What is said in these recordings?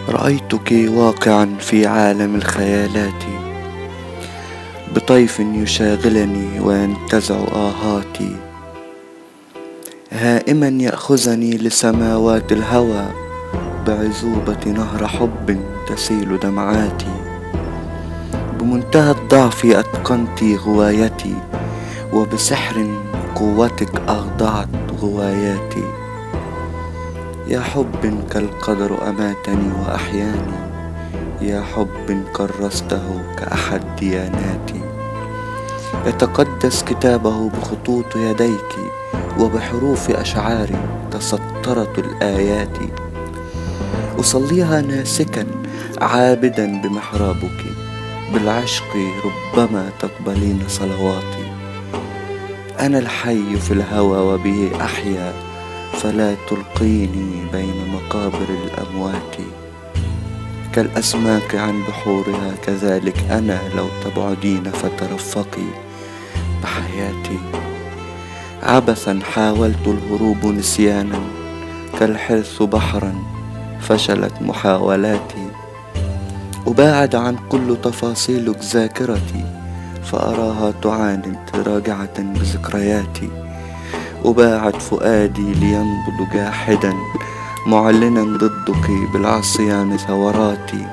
رأيتك واقعا في عالم الخيالات، بطيف يشاغلني وينتزع آهاتي، هائما يأخذني لسماوات الهوى، بعذوبة نهر حب تسيل دمعاتي. بمنتهى الضعف أتقنت غوايتي، وبسحر قوتك أخضعت غواياتي. يا حب كالقدر أماتني وأحياني، يا حب كرسته كأحد دياناتي. يتقدس كتابه بخطوط يديك، وبحروف أشعاري تسطرت الآيات. أصليها ناسكا عابدا بمحرابك، بالعشق ربما تقبلين صلواتي. أنا الحي في الهوى وبه أحيا، فلا تلقيني بين مقابر الأموات. كالأسماك عن بحورها كذلك أنا، لو تبعدين فترفقي بحياتي. عبثا حاولت الهروب نسيانا، كالحرث بحرا فشلت محاولاتي. أباعد عن كل تفاصيل ذاكرتي، فأراها تعاند راجعة بذكرياتي. أباعد فؤادي لينبض جاحدا، معلنا ضدك بالعصيان ثوراتي.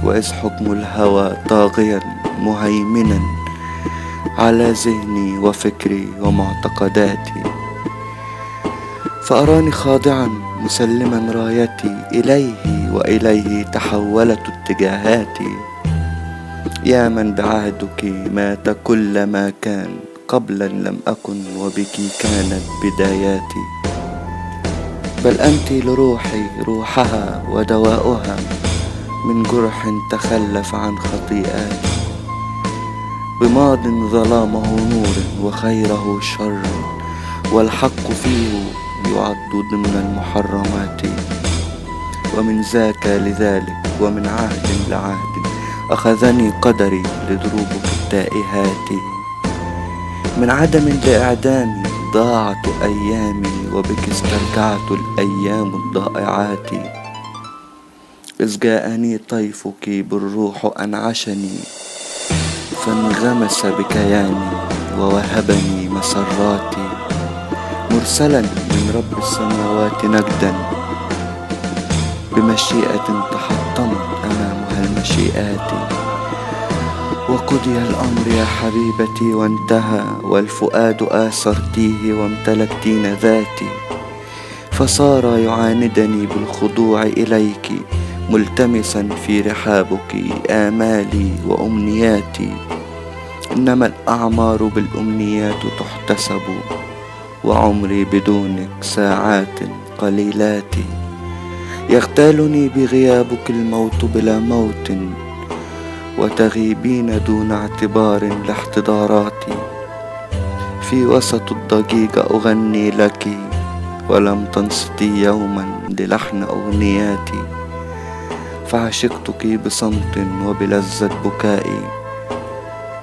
وإذ حكم الهوى طاغيا مهيمنا على ذهني وفكري ومعتقداتي، فأراني خاضعا مسلما رايتي إليه، وإليه تحولت اتجاهاتي. يا من بعهدك مات كل ما كان، قبلا لم أكن وبك كانت بداياتي. بل أنت لروحي روحها ودواؤها، من جرح تخلف عن خطيئاتي. بماض ظلامه نور وخيره شر، والحق فيه يعد ضمن المحرمات. ومن ذاك لذلك ومن عهد لعهد، أخذني قدري لدروبك التائهات. من عدم لإعدامي ضاعت أيامي، وبك استرجعت الأيام الضائعات. إذ جاءني طيفك بالروح أنعشني، فانغمس بكياني ووهبني مسراتي. مرسلا من رب السماوات نجدا، بمشيئة تحطمت أمامها المشيئات. وقضي الأمر يا حبيبتي وانتهى، والفؤاد آثرتيه وامتلكتين ذاتي. فصار يعاندني بالخضوع إليك، ملتمسا في رحابك آمالي وأمنياتي. إنما الأعمار بالأمنيات تحتسب، وعمري بدونك ساعات قليلات. يغتالني بغيابك الموت بلا موت، وتغيبين دون اعتبار لاحتضاراتي. في وسط الضجيج أغني لك، ولم تنصتي يوما للحن أغنياتي. فعشقتك بصمت وبلذة بكائي،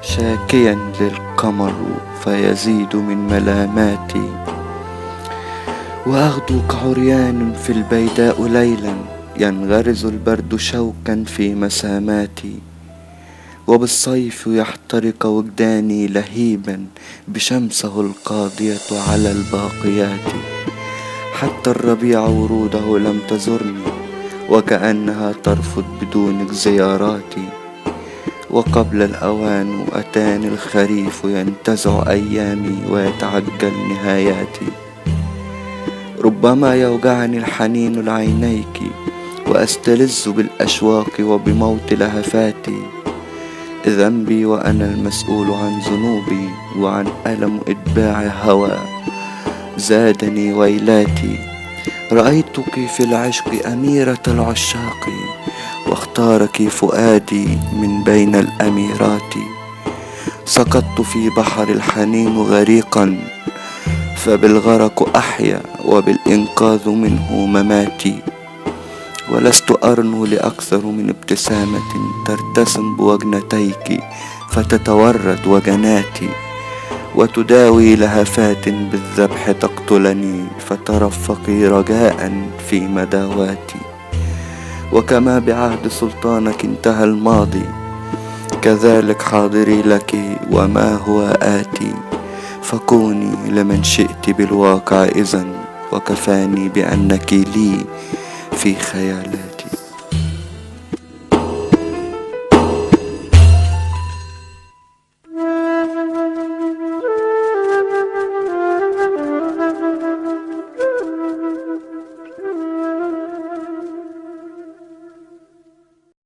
شاكيا للقمر فيزيد من ملاماتي. وأغدو كعريان في البيداء ليلا، ينغرز البرد شوكا في مساماتي. وبالصيف يحترق وجداني لهيبا، بشمسه القاضية على الباقيات. حتى الربيع وروده لم تزرني، وكأنها ترفض بدونك زياراتي. وقبل الأوان أتاني الخريف، ينتزع أيامي ويتعجل نهاياتي. ربما يوجعني الحنين لعينيك، وأستلذ بالأشواق وبموت لهفاتي. ذنبي وأنا المسؤول عن ذنوبي، وعن ألم إتباع هوى زادني ويلاتي. رأيتك في العشق أميرة العشاق، واختارك فؤادي من بين الأميرات. سقطت في بحر الحنين غريقا، فبالغرق أحيا وبالإنقاذ منه مماتي. ولست أرنو لأكثر من ابتسامة ترتسم بوجنتيك، فتتورد وجناتي. وتداوي لهفات بالذبح تقتلني، فترفقي رجاء في مداواتي. وكما بعهد سلطانك انتهى الماضي، كذلك حاضري لك وما هو آتي. فكوني لمن شئت بالواقع إذن، وكفاني بأنك لي في خيالاتي.